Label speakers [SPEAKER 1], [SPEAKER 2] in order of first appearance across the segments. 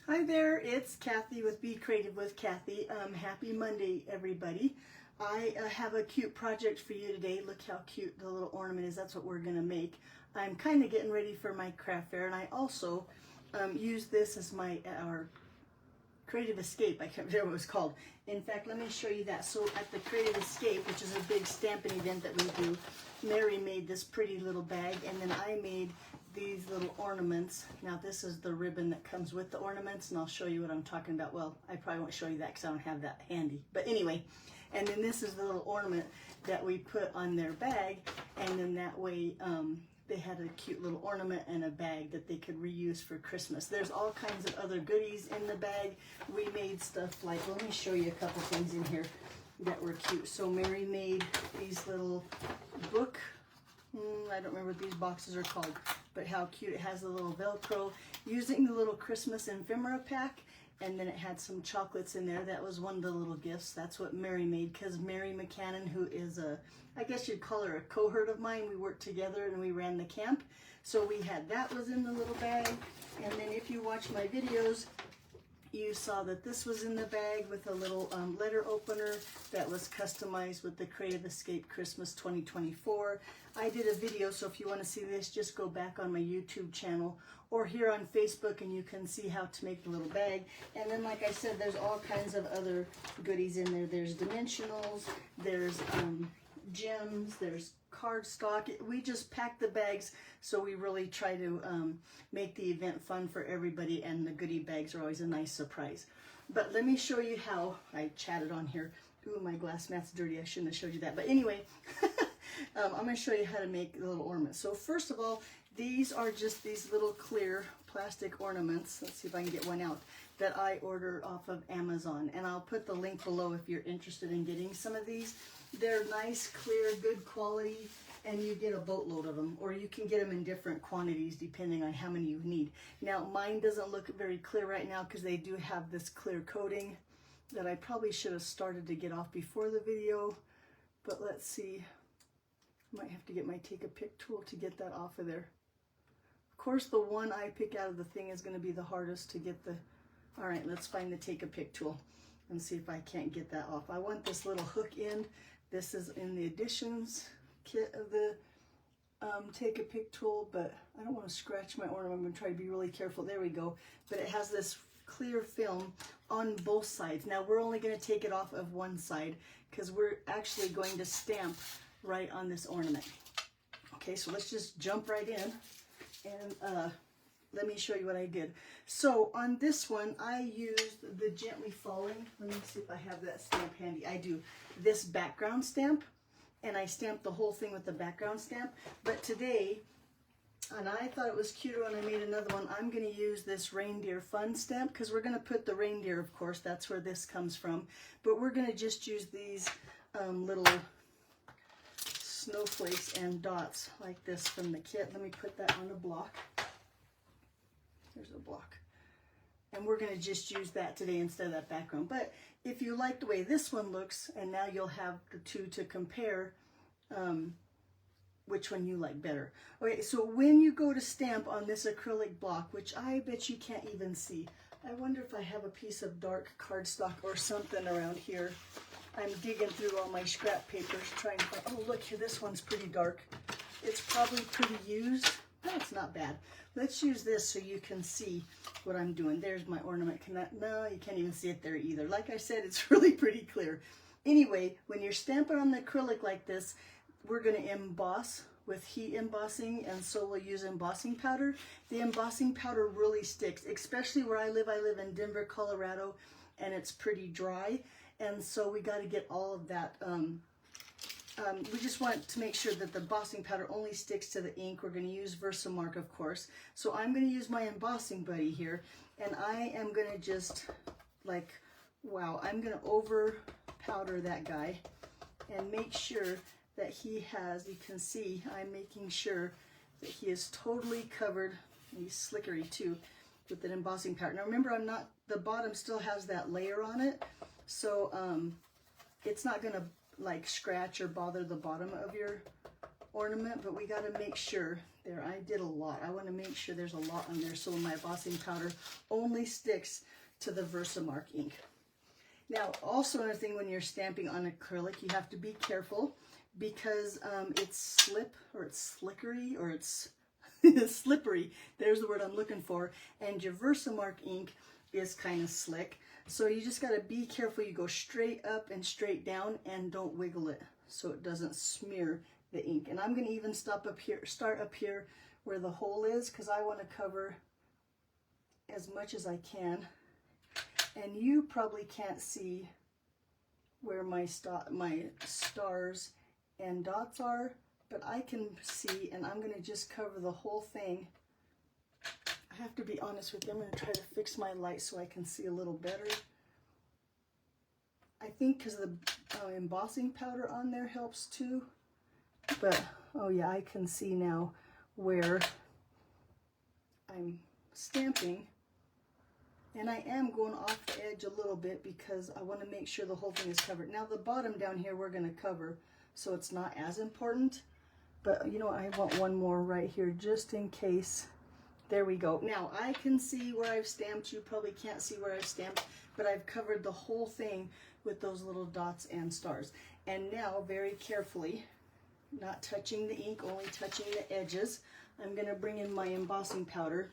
[SPEAKER 1] Hi there, it's Kathy with Be Creative with Kathy. Happy Monday, everybody. I have a cute project for you today. Look how cute the little ornament is. That's what we're going to make. I'm kind of getting ready for my craft fair, and I also use this as our Creative Escape. I can't remember what it was called. In fact, let me show you that. So at the Creative Escape, which is a big stamping event that we do, Mary made this pretty little bag, and then I made these little ornaments. Now this is the ribbon that comes with the ornaments, and I'll show you what I'm talking about. Well, I probably won't show you that because I don't have that handy. But anyway, and then this is the little ornament that we put on their bag, and then that way they had a cute little ornament and a bag that they could reuse for Christmas. There's all kinds of other goodies in the bag. We made stuff like, let me show you a couple things in here that were cute. So Mary made these little book, I don't remember what these boxes are called, but how cute. It has a little Velcro using the little Christmas ephemera pack, and then it had some chocolates in there. That was one of the little gifts. That's what Mary made, because Mary McCannon, who is I guess you'd call her a cohort of mine, we worked together and we ran the camp. So we had that was in the little bag. And then if you watch my videos, you saw that this was in the bag with a little letter opener that was customized with the Creative Escape Christmas 2024. I did a video, so if you want to see this, just go back on my YouTube channel or here on Facebook and you can see how to make the little bag. And then, like I said, there's all kinds of other goodies in there. There's dimensionals, there's gems, there's cardstock. We just pack the bags, so we really try to make the event fun for everybody, and the goodie bags are always a nice surprise. But let me show you how I chatted on here. Ooh, my glass mat's dirty. I shouldn't have showed you that. But anyway, I'm going to show you how to make the little ornaments. So first of all, these are just these little clear plastic ornaments. Let's see if I can get one out, that I order off of Amazon. And I'll put the link below if you're interested in getting some of these. They're nice, clear, good quality, and you get a boatload of them, or you can get them in different quantities depending on how many you need. Now, mine doesn't look very clear right now because they do have this clear coating that I probably should have started to get off before the video, but let's see. I might have to get my take a pic tool to get that off of there. Of course, the one I pick out of the thing is going to be the hardest to get the... All right, let's find the take a pic tool and see if I can't get that off. I want this little hook end. This is in the additions kit of the take a pic tool, but I don't want to scratch my ornament. I'm going to try to be really careful. There we go. But it has this clear film on both sides. Now we're only going to take it off of one side because we're actually going to stamp right on this ornament. Okay, so let's just jump right in and let me show you what I did. So on this one, I used the Gently Falling. Let me see if I have that stamp handy. I do. This background stamp, and I stamped the whole thing with the background stamp. But today, and I thought it was cuter when I made another one, I'm going to use this Reindeer Fun stamp, because we're going to put the reindeer, of course, that's where this comes from. But we're going to just use these little snowflakes and dots like this from the kit. Let me put that on a block. There's a block. And we're going to just use that today instead of that background. But if you like the way this one looks, and now you'll have the two to compare which one you like better. Okay, so when you go to stamp on this acrylic block, which I bet you can't even see, I wonder if I have a piece of dark cardstock or something around here. I'm digging through all my scrap papers trying to find, oh look here, this one's pretty dark. It's probably pretty used. No, it's not bad. Let's use this so you can see what I'm doing. There's my ornament. No, you can't even see it there either. Like I said, it's really pretty clear. Anyway, when you're stamping on the acrylic like this, we're going to emboss with heat embossing, and so we'll use embossing powder. The embossing powder really sticks, especially where I live. I live in Denver, Colorado, and it's pretty dry, and so we got to get all of that. We just want to make sure that the embossing powder only sticks to the ink. We're going to use Versamark, of course. So I'm going to use my embossing buddy here, and I am going to just, like, wow, I'm going to over powder that guy and make sure that he has, you can see, I'm making sure that he is totally covered, and he's slickery too, with that embossing powder. Now remember, the bottom still has that layer on it, so it's not going to like scratch or bother the bottom of your ornament, but we got to make sure There, I did a lot. I want to make sure there's a lot on there so my embossing powder only sticks to the Versamark ink. Now, also another thing when you're stamping on acrylic, you have to be careful because it's slickery, or it's slippery. There's the word I'm looking for. And your Versamark ink is kind of slick. So you just got to be careful. You go straight up and straight down and don't wiggle it so it doesn't smear the ink. And I'm going to even start up here where the hole is, because I want to cover as much as I can. And you probably can't see where my stars and dots are, but I can see, and I'm going to just cover the whole thing. I have to be honest with you. I'm going to try to fix my light so I can see a little better. I think because the embossing powder on there helps too. But, oh yeah, I can see now where I'm stamping. And I am going off the edge a little bit because I want to make sure the whole thing is covered. Now the bottom down here we're going to cover, so it's not as important. But you know what, I want one more right here just in case. There we go. Now I can see where I've stamped. You probably can't see where I've stamped, but I've covered the whole thing with those little dots and stars. And now, very carefully, not touching the ink, only touching the edges, I'm going to bring in my embossing powder.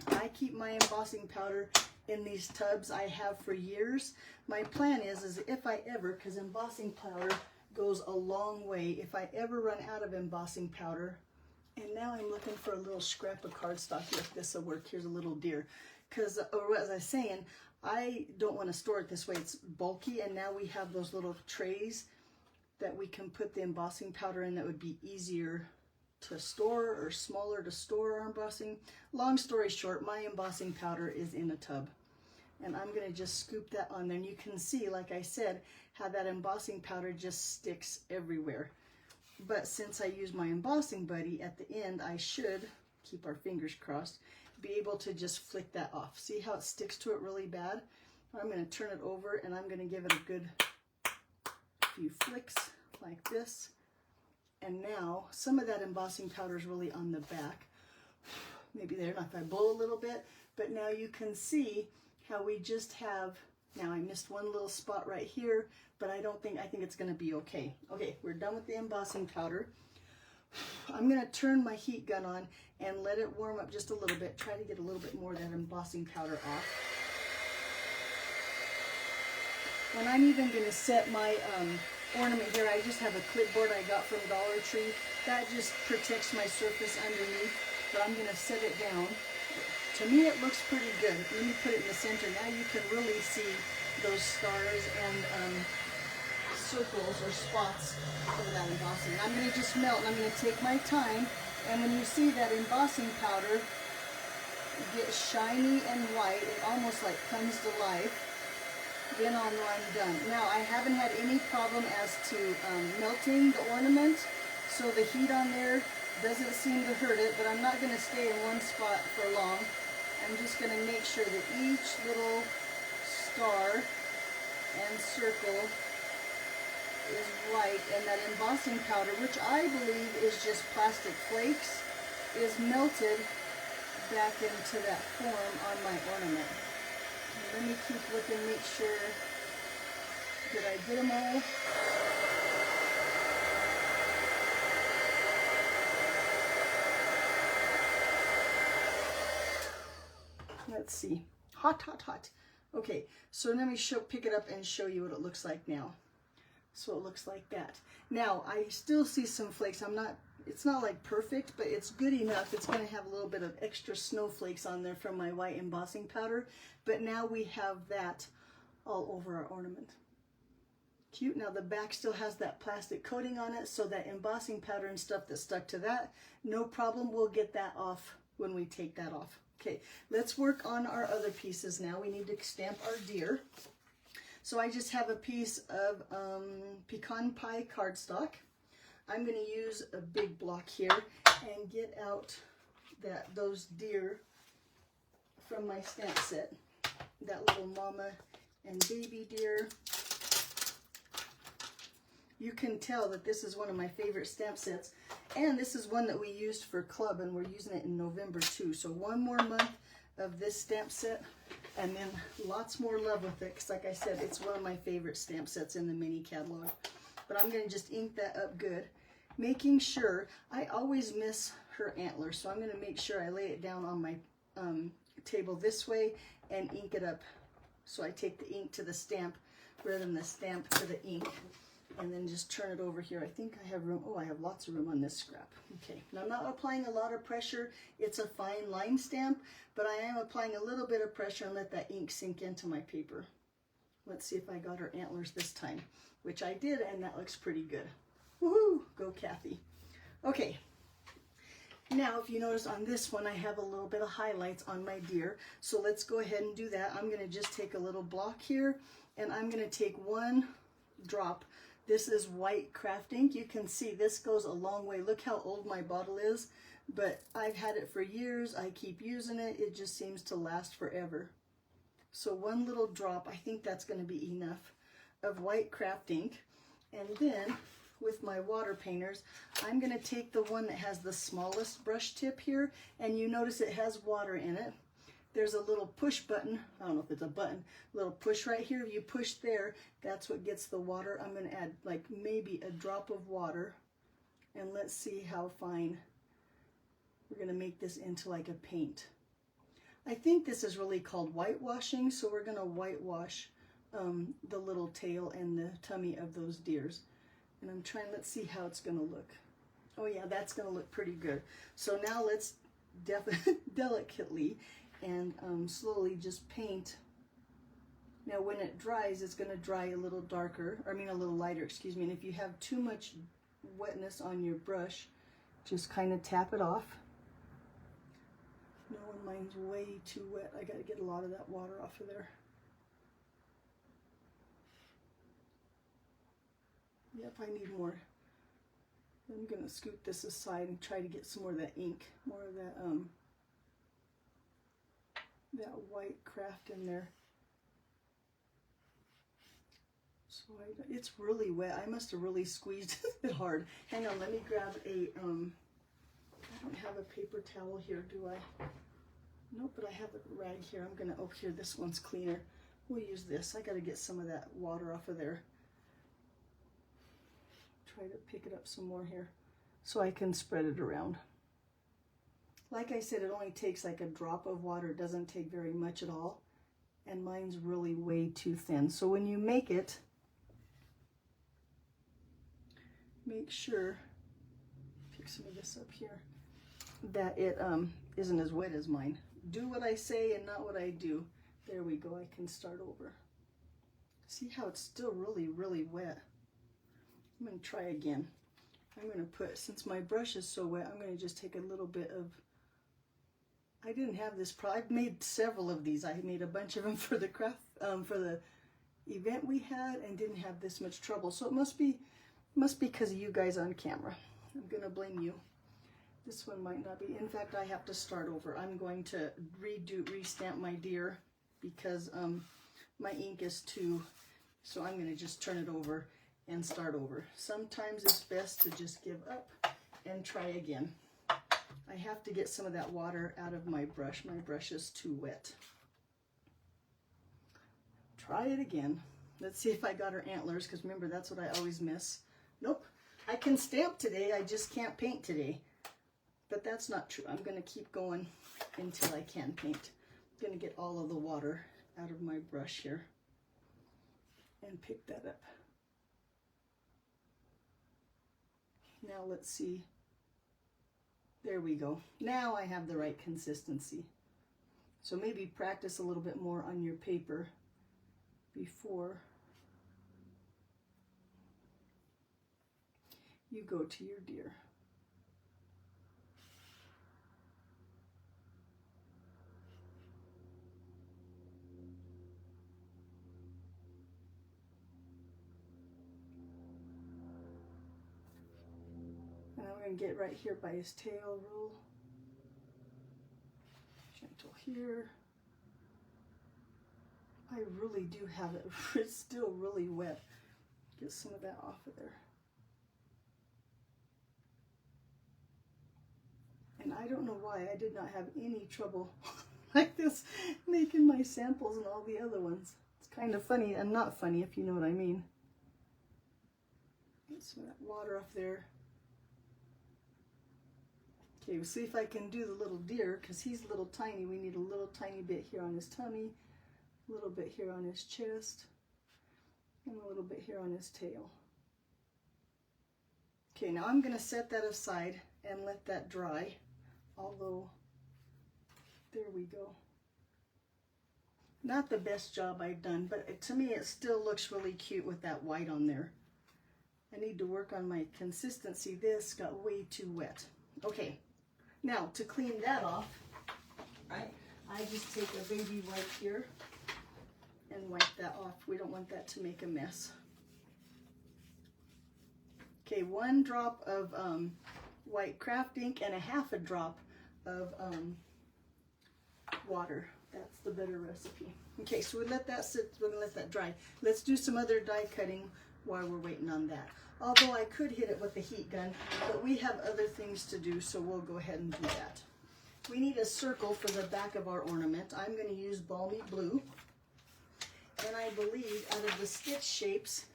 [SPEAKER 1] I keep my embossing powder in these tubs I have for years. My plan is if I ever, because embossing powder goes a long way, if I ever run out of embossing powder, and now I'm looking for a little scrap of cardstock. If this will work, here's a little deer. Because, or as I was saying, I don't want to store it this way. It's bulky, and now we have those little trays that we can put the embossing powder in that would be easier to store or smaller to store our embossing. Long story short, my embossing powder is in a tub. And I'm going to just scoop that on there. And you can see, like I said, how that embossing powder just sticks everywhere. But since I use my embossing buddy at the end, I should, keep our fingers crossed, be able to just flick that off. See how it sticks to it really bad? I'm going to turn it over and I'm going to give it a good few flicks like this. And now some of that embossing powder is really on the back. Maybe there, not if I blow a little bit, but now you can see how we just have, now I missed one little spot right here, but I think it's going to be okay. Okay, we're done with the embossing powder. I'm going to turn my heat gun on and let it warm up just a little bit. Try to get a little bit more of that embossing powder off. And I'm even going to set my ornament here. I just have a clipboard I got from Dollar Tree. That just protects my surface underneath, but I'm going to set it down. To me, it looks pretty good. Let me put it in the center. Now you can really see those stars and circles or spots of that embossing. I'm going to just melt, and I'm going to take my time, and when you see that embossing powder get shiny and white, it almost like comes to life, then I'll know I'm done. Now, I haven't had any problem as to melting the ornament, so the heat on there doesn't seem to hurt it, but I'm not going to stay in one spot for long. I'm just going to make sure that each little star and circle is white, and that embossing powder, which I believe is just plastic flakes, is melted back into that form on my ornament. And let me keep looking, make sure that I get them all. Let's see. Hot, hot, hot. Okay, so let me pick it up and show you what it looks like now. So it looks like that. Now, I still see some flakes. It's not like perfect, but it's good enough. It's going to have a little bit of extra snowflakes on there from my white embossing powder. But now we have that all over our ornament. Cute. Now the back still has that plastic coating on it, so that embossing powder and stuff that stuck to that, no problem. We'll get that off when we take that off. Okay, let's work on our other pieces now. We need to stamp our deer. So I just have a piece of pecan pie cardstock. I'm going to use a big block here and get out those deer from my stamp set. That little mama and baby deer. you can tell that this is one of my favorite stamp sets. And this is one that we used for club, and we're using it in November too. So one more month of this stamp set, and then lots more love with it, because like I said, it's one of my favorite stamp sets in the mini catalog. But I'm going to just ink that up good, making sure, I always miss her antlers, so I'm going to make sure I lay it down on my table this way and ink it up. So I take the ink to the stamp rather than the stamp to the ink, and then just turn it over here. I think I have room. Oh, I have lots of room on this scrap. Okay, now I'm not applying a lot of pressure. It's a fine line stamp, but I am applying a little bit of pressure and let that ink sink into my paper. Let's see if I got her antlers this time, which I did, and that looks pretty good. Woohoo! Go Kathy. Okay. Now, if you notice on this one, I have a little bit of highlights on my deer. So let's go ahead and do that. I'm going to just take a little block here, and I'm going to take one drop. This is white craft ink. You can see this goes a long way. Look how old my bottle is, but I've had it for years. I keep using it. It just seems to last forever. So one little drop, I think that's going to be enough, of white craft ink. And then with my water painters, I'm going to take the one that has the smallest brush tip here, and you notice it has water in it. There's a little push button, I don't know if it's a button, little push right here. If you push there, that's what gets the water. I'm going to add like maybe a drop of water, and let's see how fine. We're going to make this into like a paint. I think this is really called whitewashing, so we're going to whitewash the little tail and the tummy of those deers. And I'm trying, let's see how it's going to look. Oh yeah, that's going to look pretty good. So now let's delicately and slowly just paint. Now when it dries, it's going to dry a little darker, or I mean a little lighter, excuse me. And if you have too much wetness on your brush, just kind of tap it off. No, mine's way too wet. I got to get a lot of that water off of there. Yep, I need more. I'm going to scoot this aside and try to get some more of that ink, more of that that white craft in there. So it's really wet. I must have really squeezed it hard. Hang on, let me grab a, I don't have a paper towel here, do I? Nope, but I have a rag here. I'm going to, oh here, this one's cleaner. We'll use this. I got to get some of that water off of there. Try to pick it up some more here so I can spread it around. Like I said, it only takes like a drop of water. It doesn't take very much at all. And mine's really way too thin. So when you make it, make sure, pick some of this up here, that it isn't as wet as mine. Do what I say and not what I do. There we go, I can start over. See how it's still really, really wet. I'm going to try again. I'm going to put, since my brush is so wet, I'm going to just take a little bit of, I didn't have this, I've made several of these. I made a bunch of them for the craft, for the event we had, and didn't have this much trouble. So it must be because of you guys on camera. I'm going to blame you. This one might not be. In fact, I have to start over. I'm going to restamp my deer because my ink is too, so I'm going to just turn it over and start over. Sometimes it's best to just give up and try again. I have to get some of that water out of my brush. My brush is too wet. Try it again. Let's see if I got her antlers, because remember, that's what I always miss. Nope. I can stamp today, I just can't paint today. But that's not true. I'm going to keep going until I can paint. I'm going to get all of the water out of my brush here and pick that up. Now let's see. There we go. Now I have the right consistency. So maybe practice a little bit more on your paper before you go to your deer. And I'm going to get right here by his tail, roll. Gentle here. I really do have it. It's still really wet. Get some of that off of there. And I don't know why I did not have any trouble like this making my samples and all the other ones. It's kind of funny and not funny, if you know what I mean. Get some of that water off there. Okay, we'll see if I can do the little deer, because he's a little tiny. We need a little tiny bit here on his tummy, a little bit here on his chest, and a little bit here on his tail. Okay, now I'm going to set that aside and let that dry, although, there we go. Not the best job I've done, but to me it still looks really cute with that white on there. I need to work on my consistency. This got way too wet. Okay, now to clean that off, right, I just take a baby wipe here and wipe that off. We don't want that to make a mess. Okay, 1 drop of white craft ink and a half a drop of water. That's the better recipe. Okay, so we let that sit. We're gonna let that dry. Let's do some other die cutting while we're waiting on that. Although I could hit it with the heat gun, but we have other things to do, so we'll go ahead and do that. We need a circle for the back of our ornament. I'm going to use balmy blue, and I believe out of the stitch shapes,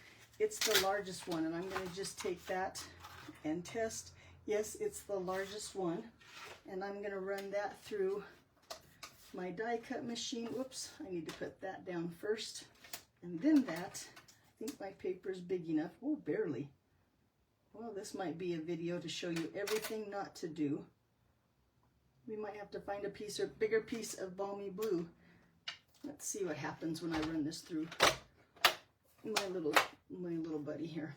[SPEAKER 1] it's the largest one, and I'm going to just take that and test. Yes, it's the largest one, and I'm going to run that through my die cut machine. Whoops, I need to put that down first, and then that. I think my paper is big enough. Oh, barely. Well, this might be a video to show you everything not to do. We might have to find a piece or bigger piece of balmy blue. Let's see what happens when I run this through my little buddy here.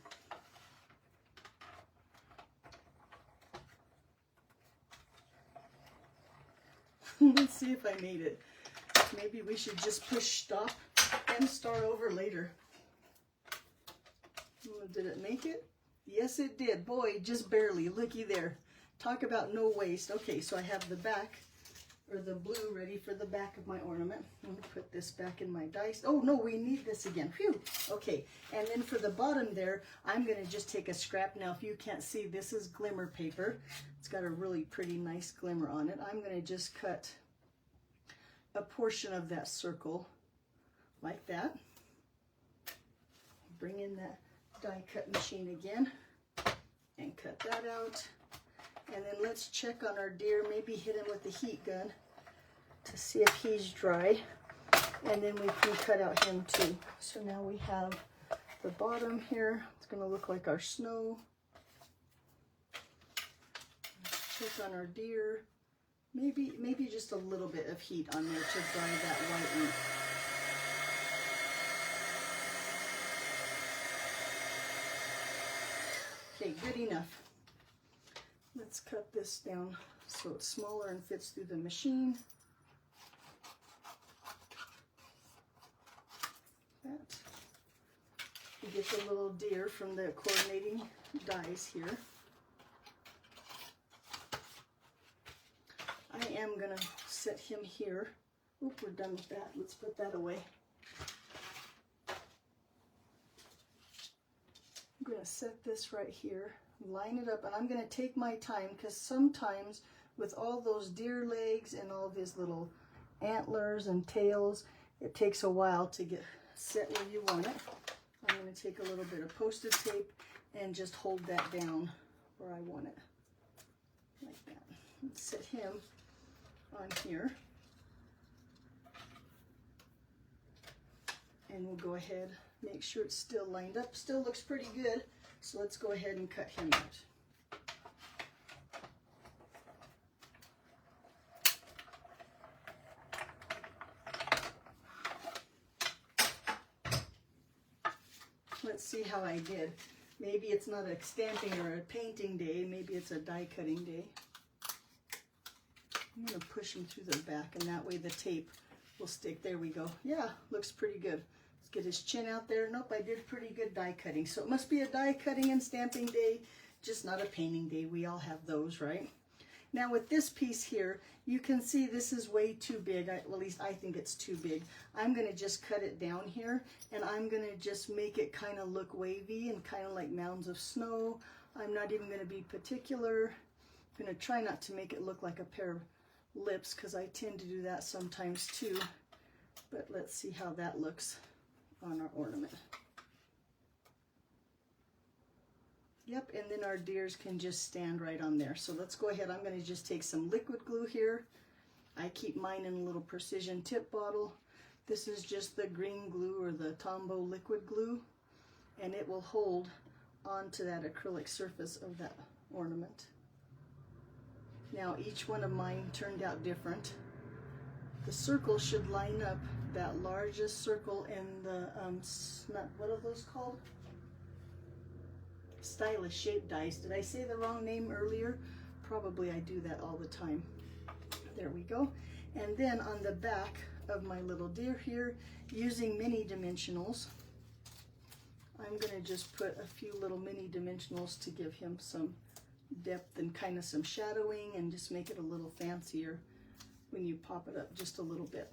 [SPEAKER 1] Let's see if I made it. Maybe we should just push stop and start over later. Did it make it? Yes, it did. Boy, just barely. Looky there. Talk about no waste. Okay, so I have the back, or the blue, ready for the back of my ornament. Let me put this back in my dice. Oh, no, we need this again. Phew. Okay, and then for the bottom there, I'm going to just take a scrap. Now, if you can't see, this is glimmer paper. It's got a really pretty nice glimmer on it. I'm going to just cut a portion of that circle like that. Bring in that die cut machine again and cut that out. And then let's check on our deer, maybe hit him with the heat gun to see if he's dry, and then we can cut out him too. So now we have the bottom here. It's going to look like our snow. Let's check on our deer. Maybe just a little bit of heat on there to dry that white ink. Okay, good enough. Let's cut this down so it's smaller and fits through the machine. That. You get the little deer from the coordinating dies here. I am going to set him here. Oop, we're done with that. Let's put that away. I'm going to set this right here, line it up, and I'm going to take my time, because sometimes with all those deer legs and all these little antlers and tails, it takes a while to get set where you want it. I'm going to take a little bit of Post-it tape and just hold that down where I want it, like that. Let's set him on here, and we'll go ahead, make sure it's still lined up. Still looks pretty good, so let's go ahead and cut him out. Let's see how I did. Maybe it's not a stamping or a painting day, maybe it's a die cutting day. I'm going to push him through the back, and that way the tape will stick. There we go. Yeah, looks pretty good. Let's get his chin out there. Nope, I did pretty good die cutting. So it must be a die cutting and stamping day, just not a painting day. We all have those, right? Now with this piece here, you can see this is way too big. Well, at least I think it's too big. I'm going to just cut it down here, and I'm going to just make it kind of look wavy and kind of like mounds of snow. I'm not even going to be particular. I'm going to try not to make it look like a pair of lips because I tend to do that sometimes too. But let's see how that looks on our ornament. Yep, and then our deers can just stand right on there. So let's go ahead. I'm going to just take some liquid glue here. I keep mine in a little precision tip bottle. This is just the green glue or the Tombow liquid glue, and it will hold onto that acrylic surface of that ornament. Now each one of mine turned out different. The circle should line up that largest circle in the, what are those called? Stylish shape dies. Did I say the wrong name earlier? Probably I do that all the time. There we go. And then on the back of my little deer here, using mini dimensionals, I'm going to just put a few little mini dimensionals to give him some depth and kind of some shadowing and just make it a little fancier when you pop it up just a little bit.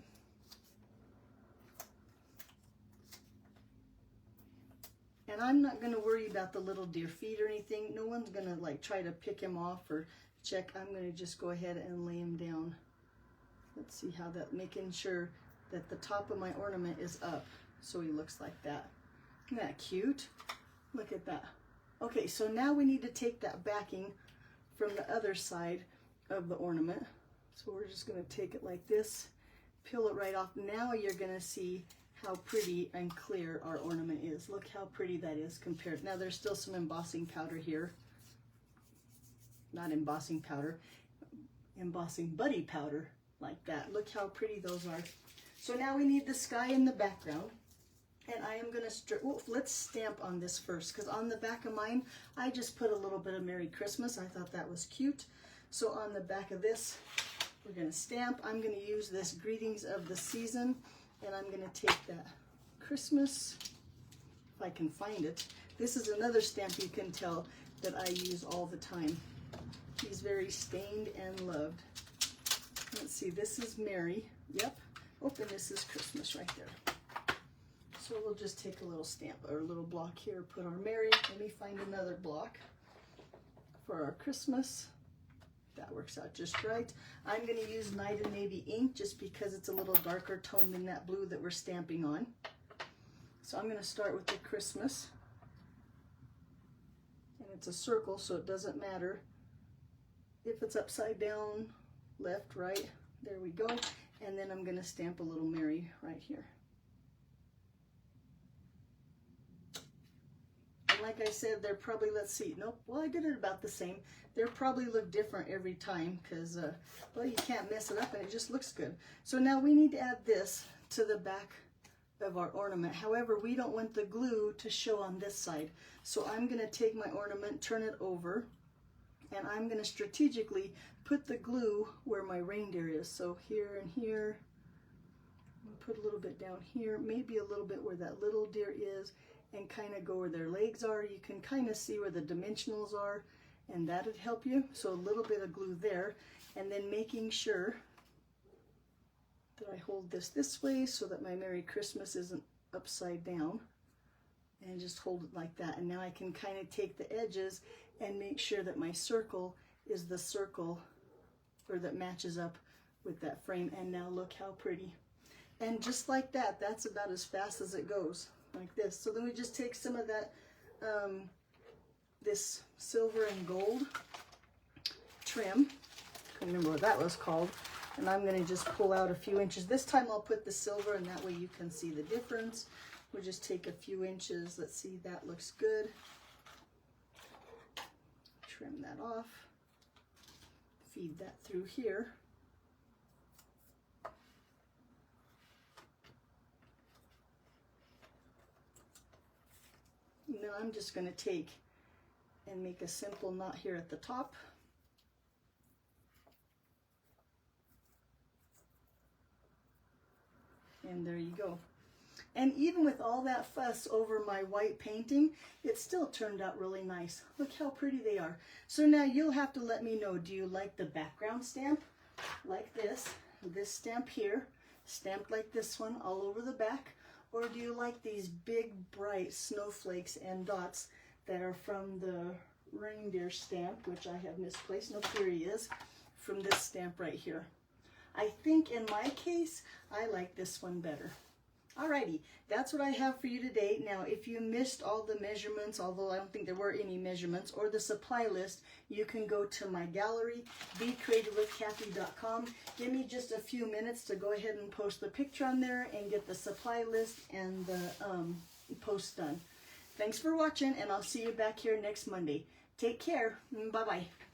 [SPEAKER 1] And I'm not going to worry about the little deer feet or anything. No one's going to like try to pick him off or check. I'm going to just go ahead and lay him down. Let's see how that, making sure that the top of my ornament is up so he looks like that. Isn't that cute? Look at that. Okay, so now we need to take that backing from the other side of the ornament. So we're just going to take it like this, peel it right off. Now you're going to see how pretty and clear our ornament is. Look how pretty that is compared. Now there's still some embossing powder here. Not embossing powder, embossing buddy powder like that. Look how pretty those are. So now we need the sky in the background. And I am going to, let's stamp on this first, because on the back of mine, I just put a little bit of Merry Christmas. I thought that was cute. So on the back of this, we're going to stamp. I'm going to use this Greetings of the Season, and I'm going to take that Christmas, if I can find it. This is another stamp you can tell that I use all the time. He's very stained and loved. Let's see, this is Merry. Yep. Oh, and this is Christmas right there. So we'll just take a little stamp or a little block here, put our Merry. Let me find another block for our Christmas. That works out just right. I'm going to use Night and Navy ink just because it's a little darker tone than that blue that we're stamping on. So I'm going to start with the Christmas. And it's a circle, so it doesn't matter if it's upside down, left, right. There we go. And then I'm going to stamp a little Merry right here. Like I said, they're probably, let's see, nope, well, I did it about the same. They'll probably look different every time because, well, you can't mess it up and it just looks good. So now we need to add this to the back of our ornament. However, we don't want the glue to show on this side. So I'm going to take my ornament, turn it over, and I'm going to strategically put the glue where my reindeer is. So here and here, put a little bit down here, maybe a little bit where that little deer is, and kind of go where their legs are. You can kind of see where the dimensionals are, and that'd help you. So a little bit of glue there, and then making sure that I hold this way so that my Merry Christmas isn't upside down, and just hold it like that. And now I can kind of take the edges and make sure that my circle is the circle, or that matches up with that frame. And now look how pretty. And just like that, that's about as fast as it goes. Like this. So then we just take some of that, this silver and gold trim. Can't remember what that was called. And I'm going to just pull out a few inches. This time I'll put the silver, and that way you can see the difference. We'll just take a few inches. Let's see, that looks good. Trim that off. Feed that through here. Now I'm just going to take and make a simple knot here at the top. And there you go. And even with all that fuss over my white painting, it still turned out really nice. Look how pretty they are. So now you'll have to let me know, do you like the background stamp like this stamp here, stamped like this one all over the back? Or do you like these big bright snowflakes and dots that are from the reindeer stamp, which I have misplaced. No, here he is, from this stamp right here. I think in my case, I like this one better. Alrighty, that's what I have for you today. Now, if you missed all the measurements, although I don't think there were any measurements, or the supply list, you can go to my gallery, becreativewithkathy.com. Give me just a few minutes to go ahead and post the picture on there and get the supply list and the post done. Thanks for watching, and I'll see you back here next Monday. Take care. Bye-bye.